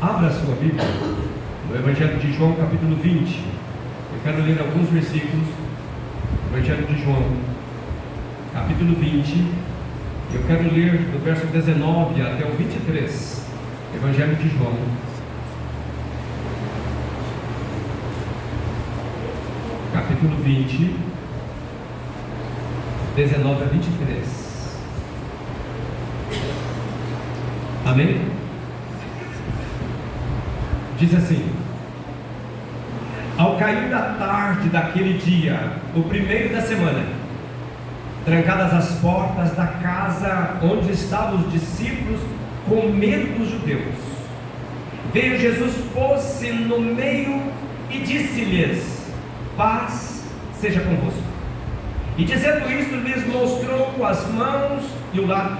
Abra a sua Bíblia no Evangelho de João, capítulo 20. Eu quero ler alguns versículos do Evangelho de João, capítulo 20. Eu quero ler do verso 19 até o 23. Evangelho de João, capítulo 20, 19 a 23. Amém? Diz assim: ao cair da tarde daquele dia, o primeiro da semana, trancadas as portas da casa onde estavam os discípulos, com medo dos judeus, veio Jesus, pôs-se no meio e disse-lhes: paz seja convosco. E dizendo isto, lhes mostrou as mãos e o lado.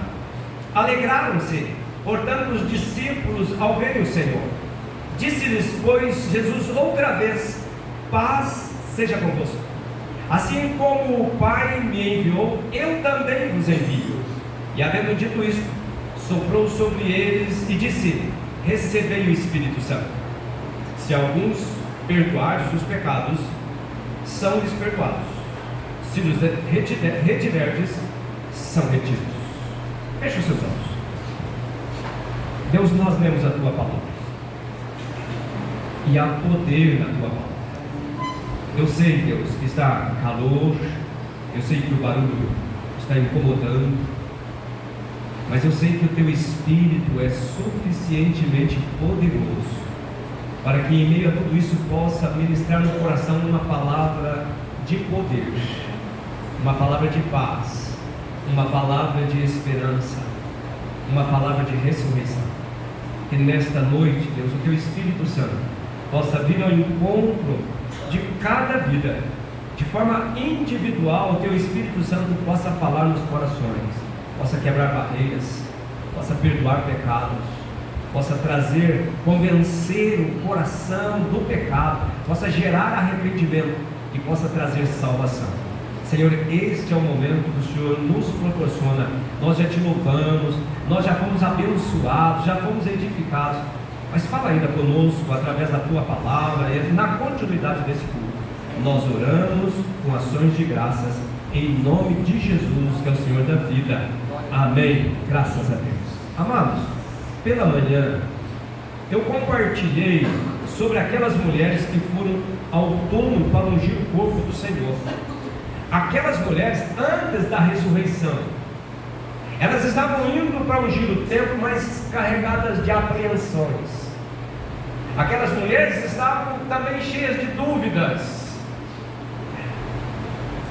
Alegraram-se, portanto, os discípulos ao verem o Senhor. Disse-lhes, pois, Jesus outra vez: paz seja convosco. Assim como o Pai me enviou, eu também vos envio. E havendo dito isto, soprou sobre eles e disse: recebei o Espírito Santo. Se alguns perdoar seus pecados, são-lhes perdoados. Se os retiverdes, são retidos. Feche os seus olhos. Deus, nós lemos a Tua palavra, e há poder na Tua palavra. Eu sei, Deus, que está calor, eu sei que o barulho está incomodando, mas eu sei que o Teu Espírito é suficientemente poderoso para que em meio a tudo isso possa ministrar no coração uma palavra de poder, uma palavra de paz, uma palavra de esperança, uma palavra de ressurreição. Que nesta noite, Deus, o Teu Espírito Santo possa vir ao encontro de cada vida, de forma individual. O Teu Espírito Santo possa falar nos corações, possa quebrar barreiras, possa perdoar pecados, possa trazer, convencer o coração do pecado, possa gerar arrependimento e possa trazer salvação. Senhor, este é o momento que o Senhor nos proporciona. Nós já Te louvamos, nós já fomos abençoados, já fomos edificados, mas fala ainda conosco através da Tua palavra e na continuidade desse culto. Nós oramos com ações de graças em nome de Jesus, que é o Senhor da vida. Amém. Graças a Deus. Amados, pela manhã eu compartilhei sobre aquelas mulheres que foram ao túmulo para ungir o corpo do Senhor. Aquelas mulheres, antes da ressurreição, elas estavam indo para ungir o templo, mas carregadas de apreensões. Aquelas mulheres estavam também cheias de dúvidas.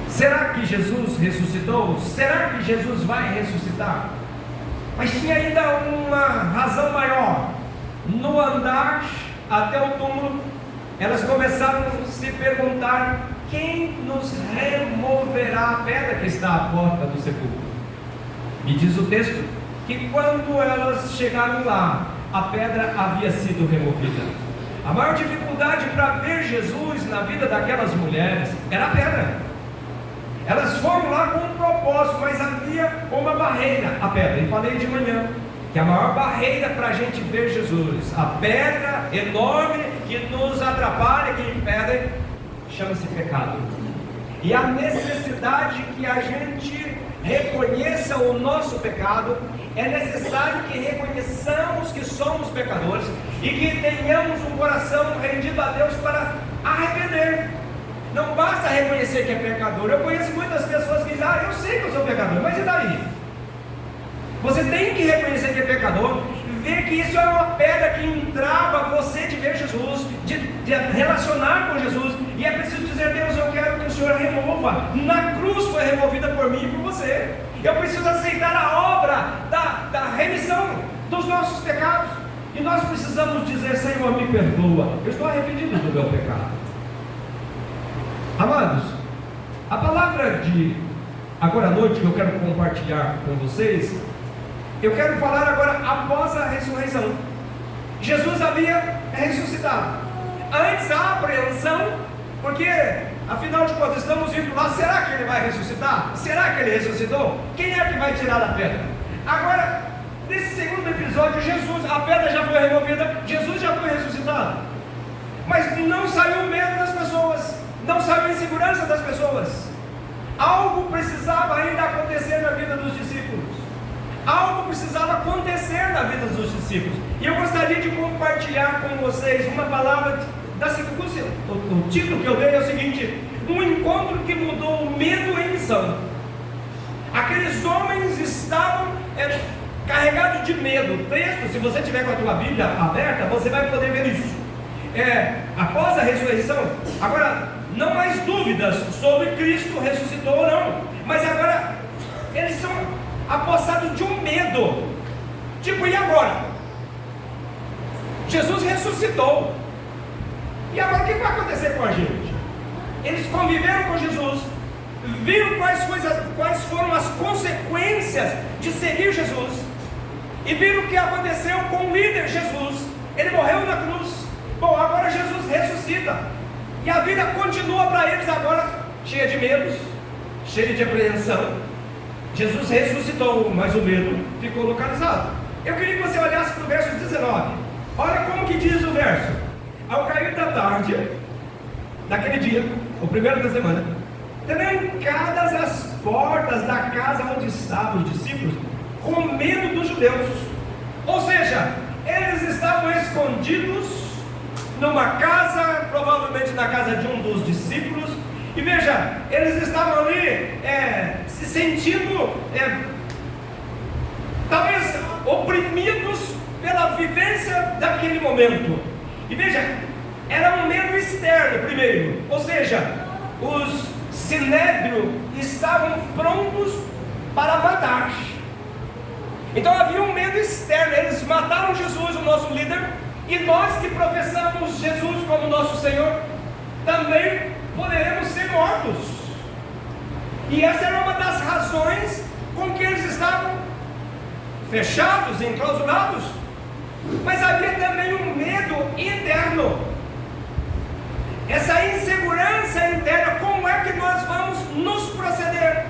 Será que Jesus ressuscitou? Será que Jesus vai ressuscitar? Mas tinha ainda uma razão maior. No andar até o túmulo, elas começaram a se perguntar: quem nos removerá a pedra que está à porta do sepulcro? E diz o texto que quando elas chegaram lá, a pedra havia sido removida. A maior dificuldade para ver Jesus na vida daquelas mulheres era a pedra. Elas foram lá com um propósito, mas havia uma barreira, a pedra. E falei de manhã que a maior barreira para a gente ver Jesus, a pedra enorme que nos atrapalha, que impede, chama-se pecado. E a necessidade que a gente reconheça o nosso pecado, é necessário que reconheçamos que somos pecadores e que tenhamos um coração rendido a Deus para arrepender. Não basta reconhecer que é pecador. Eu conheço muitas pessoas que dizem: eu sei que eu sou pecador, mas e daí? Você tem que reconhecer que é pecador, ver que isso é uma pedra que entrava você de ver Jesus, de relacionar com Jesus, e é preciso dizer: Deus, eu quero que o Senhor remova. Na cruz foi removida por mim e por você. Eu preciso aceitar a obra da remissão dos nossos pecados, e nós precisamos dizer: Senhor, me perdoa, eu estou arrependido do meu pecado. Amados, a palavra de agora à noite que eu quero compartilhar com vocês, eu quero falar agora após a ressurreição. Jesus havia ressuscitado. Antes a apreensão, porque afinal de contas estamos indo lá, será que ele vai ressuscitar? Será que ele ressuscitou? Quem é que vai tirar da pedra? Agora, nesse segundo episódio, a pedra já foi removida, Jesus já Mas não saiu o medo das pessoas, não saiu a insegurança das pessoas. Algo precisava ainda acontecer na vida dos discípulos. Algo precisava acontecer na vida dos discípulos. E eu gostaria de compartilhar com vocês uma palavra da circunstância. O título que eu dei é o seguinte: um encontro que mudou o medo em missão. Aqueles homens estavam carregados de medo. O texto, se você tiver com a tua Bíblia aberta, você vai poder ver isso. Após a ressurreição, agora não mais dúvidas sobre Cristo ressuscitou ou não, mas agora eles são apossados de um medo. Tipo, e agora? Jesus ressuscitou, e agora o que vai acontecer com a gente? Eles conviveram com Jesus, viram quais foram as consequências de seguir Jesus, e viram o que aconteceu com o líder Jesus. Ele morreu na cruz. Bom, agora Jesus ressuscita, e a vida continua para eles agora cheia de medos, cheia de apreensão. Jesus ressuscitou, mas o medo ficou localizado. Eu queria que você olhasse para o verso 19. Olha como que diz o verso: ao cair da tarde daquele dia, o primeiro da semana, trancadas as portas da casa onde estavam os discípulos, com medo dos judeus. Ou seja, eles estavam escondidos numa casa, provavelmente na casa de um dos discípulos. E veja, eles estavam ali se sentindo talvez oprimidos pela vivência daquele momento. E veja, era um medo externo primeiro, ou seja, os sinédrio estavam prontos para matar. Então havia um medo externo. Eles mataram Jesus, o nosso líder, e nós que professamos Jesus como nosso Senhor também poderemos ser mortos. E essa era uma das razões com que eles estavam fechados, enclausurados. Mas havia também um medo interno, essa insegurança interna. Como é que nós vamos nos proceder?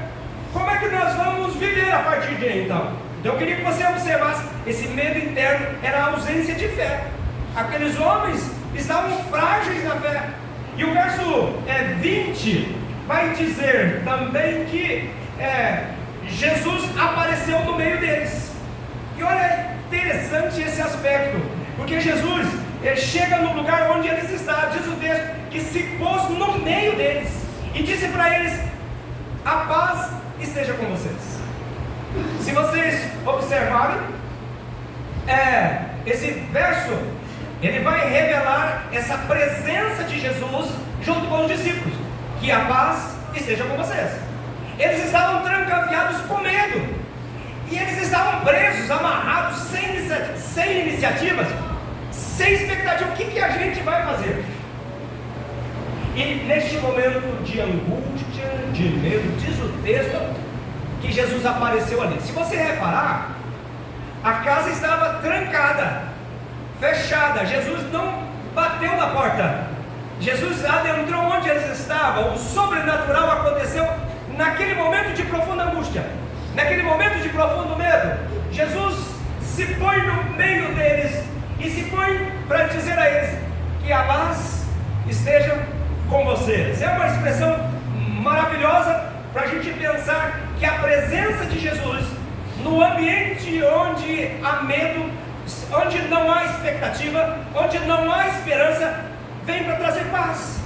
Como é que nós vamos viver a partir de então? Então eu queria que você observasse, esse medo interno era a ausência de fé. Aqueles homens estavam frágeis na fé. E o verso 20 vai dizer também que Jesus apareceu no meio deles. E olha, interessante esse aspecto, porque Jesus chega no lugar onde eles estavam. Diz o texto que se pôs no meio deles e disse para eles: a paz esteja com vocês. Se vocês observarem, esse verso, ele vai revelar essa presença de Jesus junto com os discípulos, que a paz esteja com vocês. Eles estavam trancafiados com medo, e eles estavam presos, amarrados, sem iniciativas, sem expectativa. O que a gente vai fazer? E neste momento de angústia, de medo, diz o texto que Jesus apareceu ali. Se você reparar, a casa estava trancada, fechada. Jesus não bateu na porta, Jesus adentrou onde eles estavam. O sobrenatural aconteceu naquele momento de profunda angústia, naquele momento de profundo medo. Jesus se põe no meio deles e se põe para dizer a eles que a paz esteja com vocês. É uma expressão maravilhosa para a gente pensar que a presença de Jesus no ambiente onde há medo, onde não há expectativa, onde não há esperança, vem para trazer paz.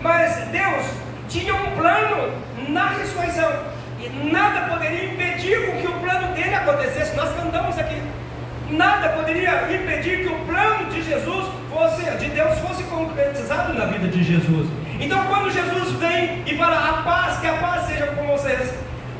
Mas Deus tinha um plano na ressurreição, e nada poderia impedir com que o plano dele acontecesse. Nós cantamos aqui: nada poderia impedir que o plano de Deus fosse concretizado na vida de Jesus. Então quando Jesus vem e fala a paz, que a paz seja com vocês,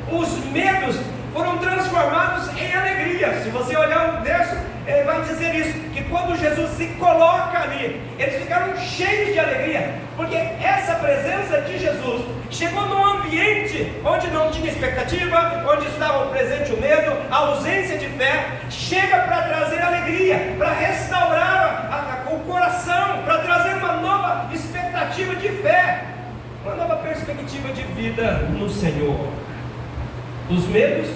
os medos foram transformados em alegria. Se você olhar o verso, ele vai dizer isso, que quando Jesus se coloca ali, eles ficaram cheios de alegria, porque essa presença de Jesus chegou num ambiente onde não tinha expectativa, onde estava presente o medo, a ausência de fé. Chega para trazer alegria, para restaurar o coração, para trazer uma nova expectativa de fé, uma nova perspectiva de vida no Senhor. Os medos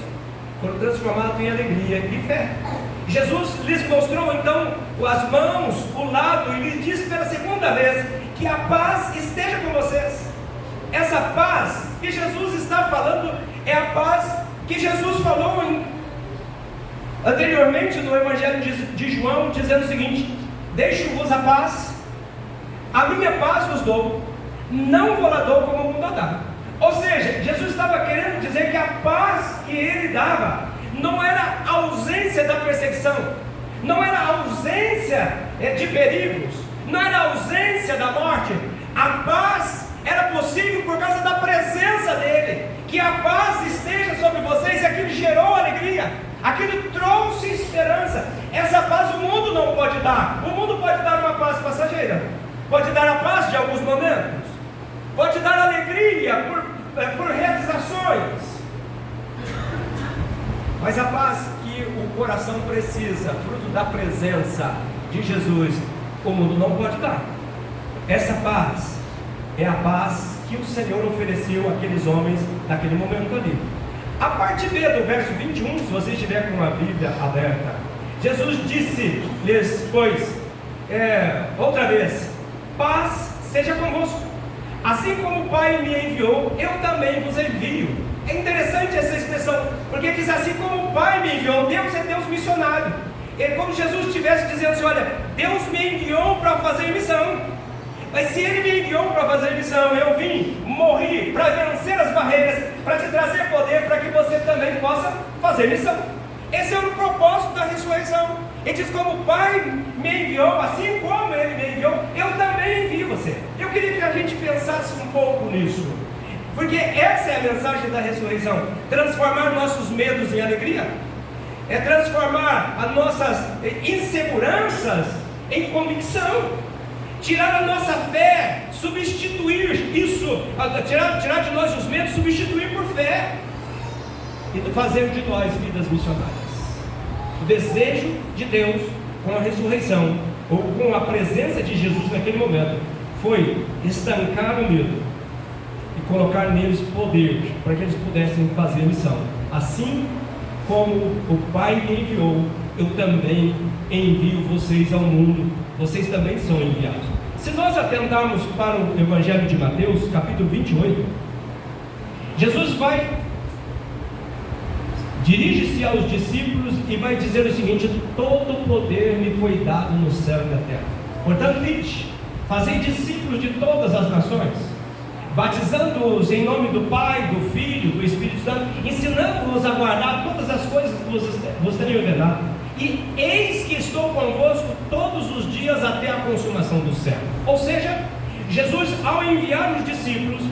foram transformados em alegria e fé. Jesus lhes mostrou então as mãos, o lado, e lhes disse pela segunda vez: que a paz esteja com vocês. Essa paz que Jesus está falando é a paz que Jesus falou anteriormente no Evangelho de João, dizendo o seguinte: deixo-vos a paz, a minha paz vos dou, não vou lá dou como o mundo dá. Ou seja, Jesus estava querendo dizer que a paz que ele dava não era a ausência da perseguição, não era a ausência de perigos, não era a ausência da morte. A paz era possível por causa da presença dele. Que a paz esteja sobre vocês, e aquilo gerou alegria, aquilo trouxe esperança. Essa paz o mundo não pode dar. O mundo pode dar uma paz passageira, pode dar a paz de alguns momentos, pode dar alegria por realizações, mas a paz que o coração precisa, fruto da presença de Jesus, o mundo não pode dar. Essa paz é a paz que o Senhor ofereceu àqueles homens naquele momento ali. A parte B do verso 21, se você estiver com a Bíblia aberta, Jesus disse-lhes, pois, outra vez: paz seja convosco. Assim como o Pai me enviou, eu também vos envio. É interessante essa expressão, porque diz: assim como o Pai me enviou. Deus é Deus missionário. É como se Jesus estivesse dizendo assim: olha, Deus me enviou para fazer missão. Mas se Ele me enviou para fazer missão, eu vim, morri para vencer as barreiras, para te trazer poder, para que você também possa fazer missão. Esse é o propósito da ressurreição. Ele diz: como o Pai me enviou, assim como Ele me enviou, eu também envio você. Eu queria que a gente pensasse um pouco nisso, porque essa é a mensagem da ressurreição: transformar nossos medos em alegria, é transformar as nossas inseguranças em convicção, tirar a nossa fé, substituir isso, tirar de nós os medos, substituir por fé, e fazer de nós vidas missionárias. O desejo de Deus com a ressurreição, ou com a presença de Jesus naquele momento, foi estancar o medo e colocar neles poder, para que eles pudessem fazer missão. Assim como o Pai me enviou, eu também envio vocês ao mundo. Vocês também são enviados. Se nós atentarmos para o Evangelho de Mateus, capítulo 28, Jesus dirige-se aos discípulos e vai dizer o seguinte: todo o poder me foi dado no céu e na terra. Portanto, ide, fazei discípulos de todas as nações, batizando-os em nome do Pai, do Filho, do Espírito Santo, ensinando-os a guardar todas as coisas que vos tenho ordenado. E eis que estou convosco todos os dias até a consumação do século. Ou seja, Jesus, ao enviar os discípulos,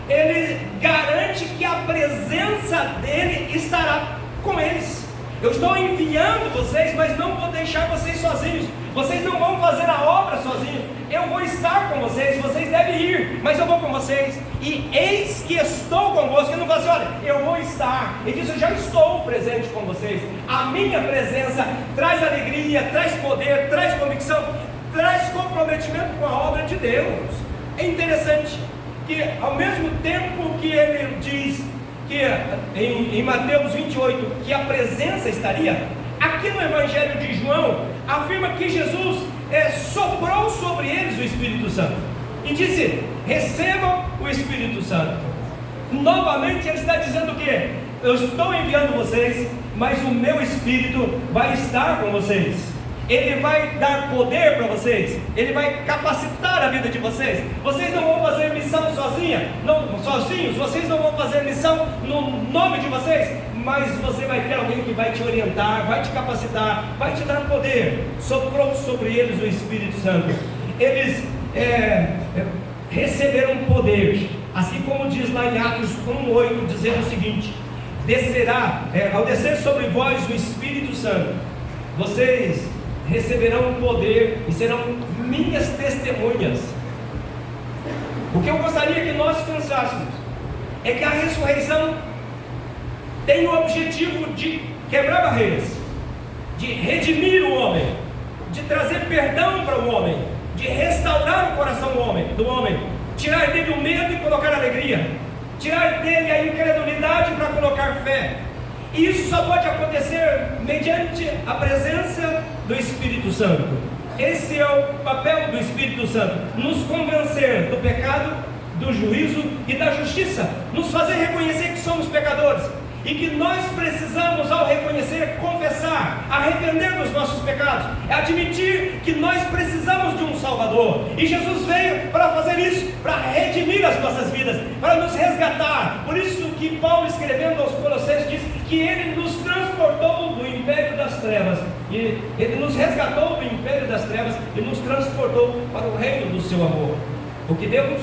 Ele garante que a presença dEle estará com eles. Eu estou enviando vocês, mas não vou deixar vocês sozinhos. Vocês não vão fazer a obra sozinhos. Eu vou estar com vocês, vocês devem ir, mas eu vou com vocês. E eis que estou convosco. Ele não fala assim: olha, eu vou estar. Ele diz: eu já estou presente com vocês. A minha presença traz alegria, traz poder, traz convicção, traz comprometimento com a obra de Deus. É interessante que ao mesmo tempo que ele diz que em Mateus 28 que a presença estaria, aqui no Evangelho de João afirma que Jesus soprou sobre eles o Espírito Santo e disse: recebam o Espírito Santo. Novamente ele está dizendo que eu estou enviando vocês, mas o meu Espírito vai estar com vocês. Ele vai dar poder para vocês, Ele vai capacitar a vida de vocês. Vocês não vão fazer missão sozinhos, vocês não vão fazer missão no nome de vocês, mas você vai ter alguém que vai te orientar, vai te capacitar, vai te dar poder. Soprou sobre eles o Espírito Santo. Eles receberam poder, assim como diz lá em Atos 1:8, dizendo o seguinte: descerá, ao descer sobre vós o Espírito Santo, vocês receberão poder e serão minhas testemunhas. O que eu gostaria que nós pensássemos é que a ressurreição tem o objetivo de quebrar barreiras, de redimir o homem, de trazer perdão para o homem, de restaurar o coração do homem, tirar dele o medo e colocar alegria, tirar dele a incredulidade para colocar fé. E isso só pode acontecer mediante a presença do Espírito Santo. esse é o papel do Espírito Santo: nos convencer do pecado, do juízo e da justiça, nos fazer reconhecer que somos pecadores e que nós precisamos, ao reconhecer, confessar, arrepender dos nossos pecados, admitir que nós precisamos de um Salvador, e Jesus veio para fazer isso, para redimir as nossas vidas, para nos resgatar. Por isso que Paulo, escrevendo aos Colossenses, diz que Ele nos transportou do império das trevas, e Ele nos resgatou do império das trevas e nos transportou para o reino do seu amor. O que Deus,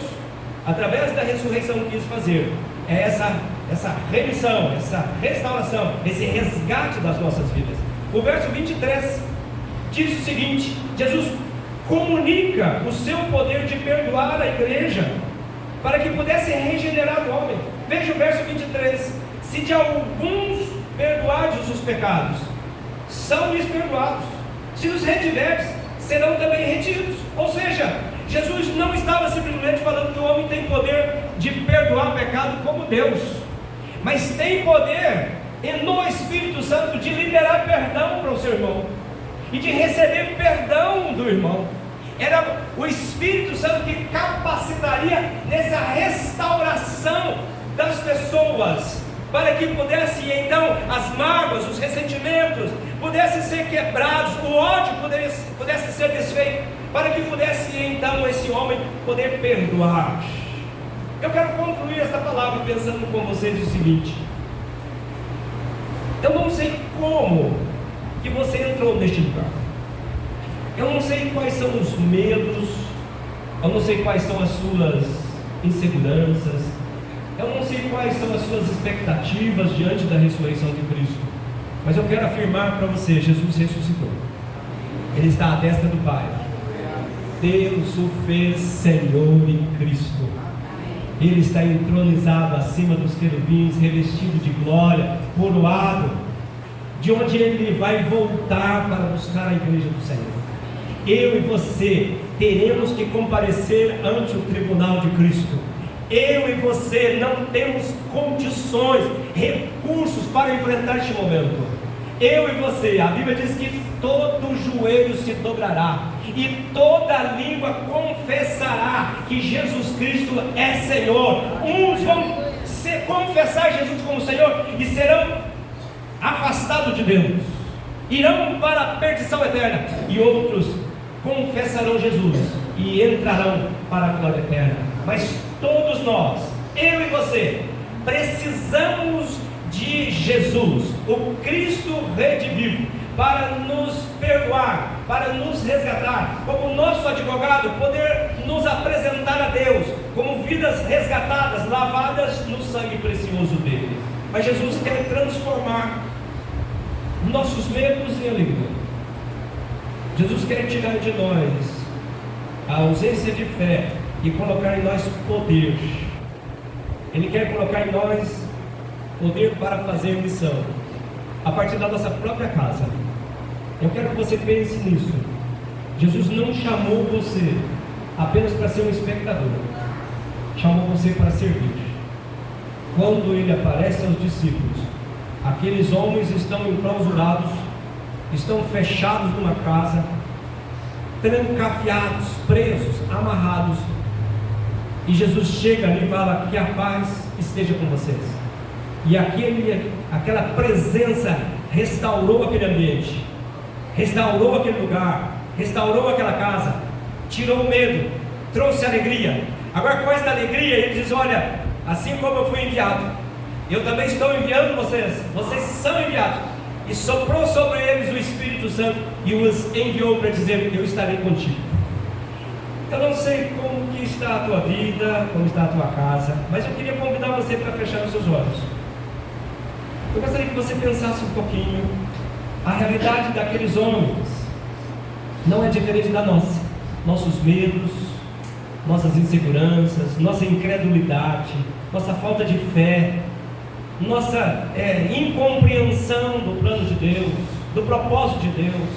através da ressurreição, quis fazer é essa remissão, essa restauração, esse resgate das nossas vidas. O verso 23 diz o seguinte: Jesus comunica o seu poder de perdoar a igreja, para que pudesse regenerar o homem. Veja o verso 23: se de alguns perdoardes os pecados, são-lhes perdoados; se os retiverdes, serão também retidos. Ou seja, Jesus não estava simplesmente falando que o homem tem poder de perdoar pecado como Deus, mas tem poder no Espírito Santo de liberar perdão para o seu irmão e de receber perdão do irmão. Era o Espírito Santo que capacitaria nessa restauração das pessoas, para que pudesse então as mágoas, os ressentimentos pudessem ser quebrados, o ódio pudesse ser desfeito, para que pudesse então esse homem poder perdoar. Eu quero concluir esta palavra pensando com vocês o seguinte: eu não sei como que você entrou neste lugar, eu não sei quais são os medos, eu não sei quais são as suas inseguranças, eu não sei quais são as suas expectativas diante da ressurreição de Cristo, mas eu quero afirmar para você: Jesus ressuscitou, Ele está à destra do Pai, Deus o fez Senhor em Cristo, Ele está entronizado acima dos querubins, revestido de glória, coroado, de onde Ele vai voltar para buscar a igreja do Senhor. Eu e você teremos que comparecer ante o tribunal de Cristo. Eu e você não temos condições, recursos para enfrentar este momento. Eu e você, a Bíblia diz que todo joelho se dobrará e toda língua confessará que Jesus Cristo é Senhor. Uns vão confessar Jesus como Senhor e serão afastados de Deus, irão para a perdição eterna, e outros confessarão Jesus e entrarão para a glória eterna. Mas todos nós, eu e você, precisamos de Jesus, o Cristo redivivo, para nos perdoar, para nos resgatar, como nosso advogado, poder nos apresentar a Deus como vidas resgatadas, lavadas no sangue precioso dele. Mas Jesus quer transformar nossos medos em alegria. Jesus quer tirar de nós a ausência de fé e colocar em nós poder. Ele quer colocar em nós poder para fazer missão, a partir da nossa própria casa. Eu quero que você pense nisso. Jesus não chamou você apenas para ser um espectador, chamou você para servir. Quando ele aparece aos discípulos, aqueles homens estão enclausurados, estão fechados numa casa, trancafiados, presos, amarrados, e Jesus chega ali e fala: que a paz esteja com vocês. E aquela presença restaurou aquele ambiente, restaurou aquele lugar, restaurou aquela casa, tirou o medo, trouxe alegria. Agora, com esta alegria, ele diz: olha, assim como eu fui enviado, eu também estou enviando vocês, vocês são enviados. E soprou sobre eles o Espírito Santo e os enviou para dizer: eu estarei contigo. Eu não sei como que está a tua vida, como está a tua casa, mas eu queria convidar você para fechar os seus olhos. Eu gostaria que você pensasse um pouquinho. A realidade daqueles homens não é diferente da nossa. Nossos medos, nossas inseguranças, nossa incredulidade, nossa falta de fé, nossa incompreensão do plano de Deus, do propósito de Deus.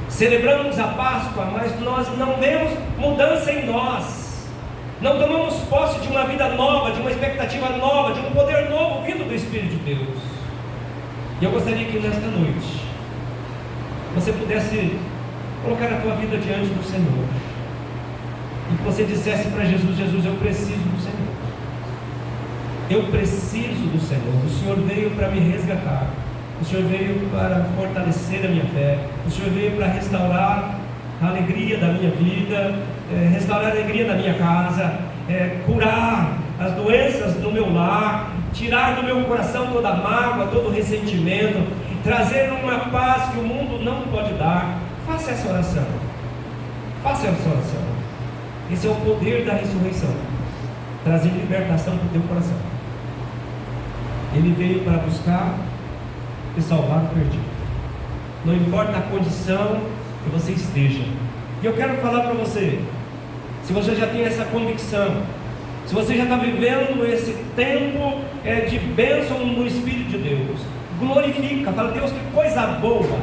Celebramos a Páscoa, mas nós não vemos mudança em nós. Não tomamos posse de uma vida nova, de uma expectativa nova, de um poder novo vindo do Espírito de Deus. E eu gostaria que nesta noite você pudesse colocar a tua vida diante do Senhor, e que você dissesse para Jesus: Jesus, eu preciso do Senhor, eu preciso do Senhor. O Senhor veio para me resgatar, o Senhor veio para fortalecer a minha fé, o Senhor veio para restaurar a alegria da minha vida, restaurar a alegria da minha casa, curar as doenças do meu lar, tirar do meu coração toda a mágoa, todo o ressentimento, trazer uma paz que o mundo não pode dar. Faça essa oração, faça essa oração. Esse é o poder da ressurreição, trazer libertação para o teu coração. Ele veio para buscar e salvar o perdido. Não importa a condição que você esteja. E eu quero falar para você, se você já tem essa convicção, se você já está vivendo esse tempo de bênção no Espírito de Deus, glorifica, fala: Deus, que coisa boa,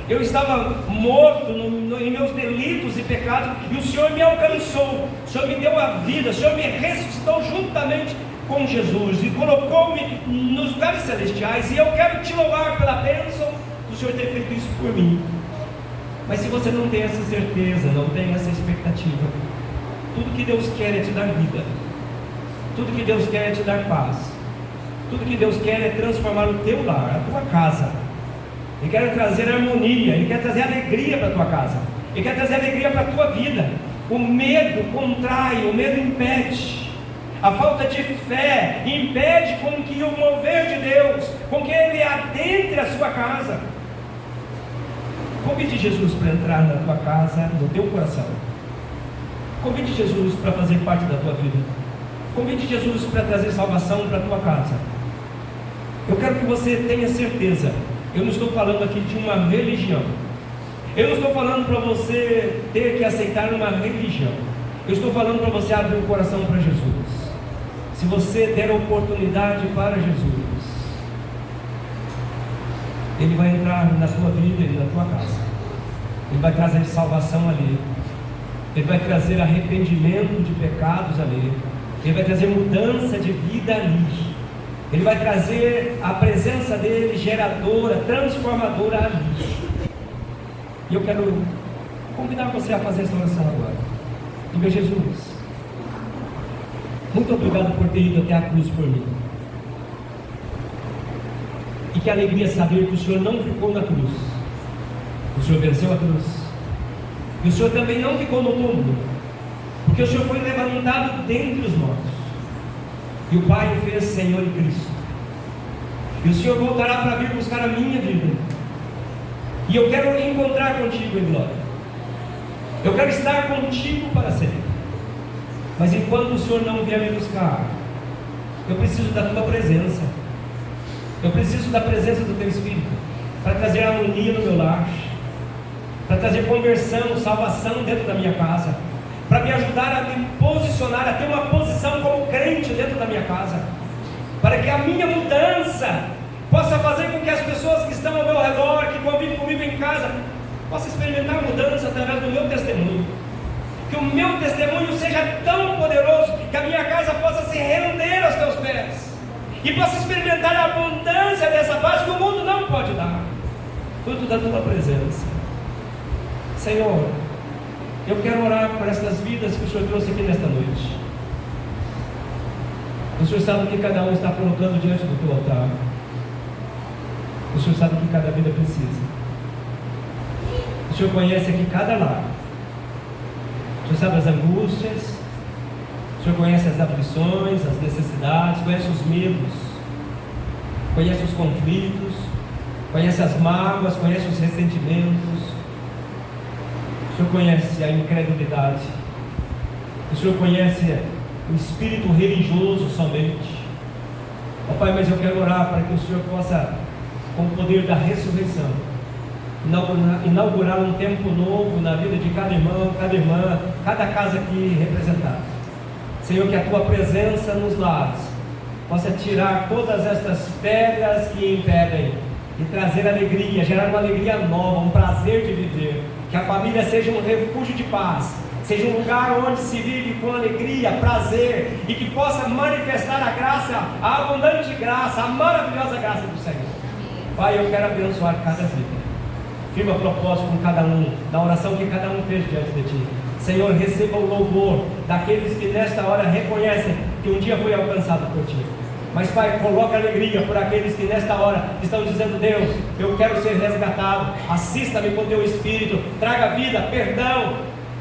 eu estava morto em meus delitos e pecados, e o Senhor me alcançou, o Senhor me deu a vida, o Senhor me ressuscitou juntamente com Jesus, e colocou-me nos lugares celestiais, e eu quero te louvar pela bênção do Senhor ter feito isso por mim. Mas se você não tem essa certeza, não tem essa expectativa, tudo que Deus quer é te dar vida, tudo que Deus quer é te dar paz, tudo que Deus quer é transformar o teu lar, a tua casa. Ele quer trazer harmonia, Ele quer trazer alegria para a tua casa, Ele quer trazer alegria para a tua vida. O medo contrai, o medo impede, a falta de fé impede com que o mover de Deus, com que Ele adentre a sua casa. Convide Jesus para entrar na tua casa, no teu coração. Convide Jesus para fazer parte da tua vida. Convide Jesus para trazer salvação para a tua casa. Eu quero que você tenha certeza, eu não estou falando aqui de uma religião, eu não estou falando para você ter que aceitar uma religião, eu estou falando para você abrir o coração para Jesus. Se você der oportunidade para Jesus, Ele vai entrar na tua vida e na tua casa, Ele vai trazer salvação ali, Ele vai trazer arrependimento de pecados ali, Ele vai trazer mudança de vida ali, Ele vai trazer a presença dEle geradora, transformadora ali. E eu quero convidar você a fazer essa oração agora. Diga: Jesus, muito obrigado por ter ido até a cruz por mim. E que alegria saber que o Senhor não ficou na cruz, o Senhor venceu a cruz, e o Senhor também não ficou no túmulo, porque o Senhor foi levantado dentre os mortos, e o Pai o fez Senhor e Cristo, e o Senhor voltará para vir buscar a minha vida, e eu quero encontrar contigo em glória, eu quero estar contigo para sempre. Mas enquanto o Senhor não vier me buscar, eu preciso da tua presença, eu preciso da presença do teu Espírito, para trazer harmonia no meu lar, para trazer conversão, salvação dentro da minha casa, para me ajudar a me posicionar, a ter uma posição como crente dentro da minha casa, para que a minha mudança possa fazer com que as pessoas que estão ao meu redor, que convivem comigo em casa, possam experimentar mudança através do meu testemunho. Que o meu testemunho seja tão poderoso que a minha casa possa se render aos teus pés e possa experimentar a abundância dessa paz que o mundo não pode dar, fruto da tua presença. Senhor, eu quero orar por estas vidas que o Senhor trouxe aqui nesta noite. O Senhor sabe o que cada um está colocando diante do teu altar. O Senhor sabe o que cada vida precisa. O Senhor conhece aqui cada lar. O Senhor sabe as angústias, o Senhor conhece as aflições, as necessidades, conhece os medos, conhece os conflitos, conhece as mágoas, conhece os ressentimentos, o Senhor conhece a incredulidade, o Senhor conhece o espírito religioso somente. Ó Pai, mas eu quero orar para que o Senhor possa, com o poder da ressurreição, inaugurar um tempo novo na vida de cada irmão, cada irmã, cada casa aqui representada. Senhor, que a tua presença nos lares possa tirar todas estas pedras que impedem e trazer alegria, gerar uma alegria nova, um prazer de viver. Que a família seja um refúgio de paz, seja um lugar onde se vive com alegria, prazer, e que possa manifestar a graça, a abundante graça, a maravilhosa graça do Senhor. Pai, eu quero abençoar cada vida. Firma propósito com cada um, na oração que cada um fez diante de Ti. Senhor, receba o louvor daqueles que nesta hora reconhecem que um dia foi alcançado por Ti. Mas, Pai, coloca alegria por aqueles que nesta hora estão dizendo: Deus, eu quero ser resgatado, assista-me com Teu Espírito, traga vida, perdão,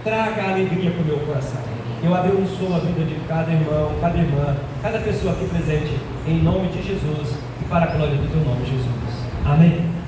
traga alegria para o meu coração. Eu abençoo a vida de cada irmão, cada irmã, cada pessoa aqui presente, em nome de Jesus e para a glória do Teu nome, Jesus. Amém.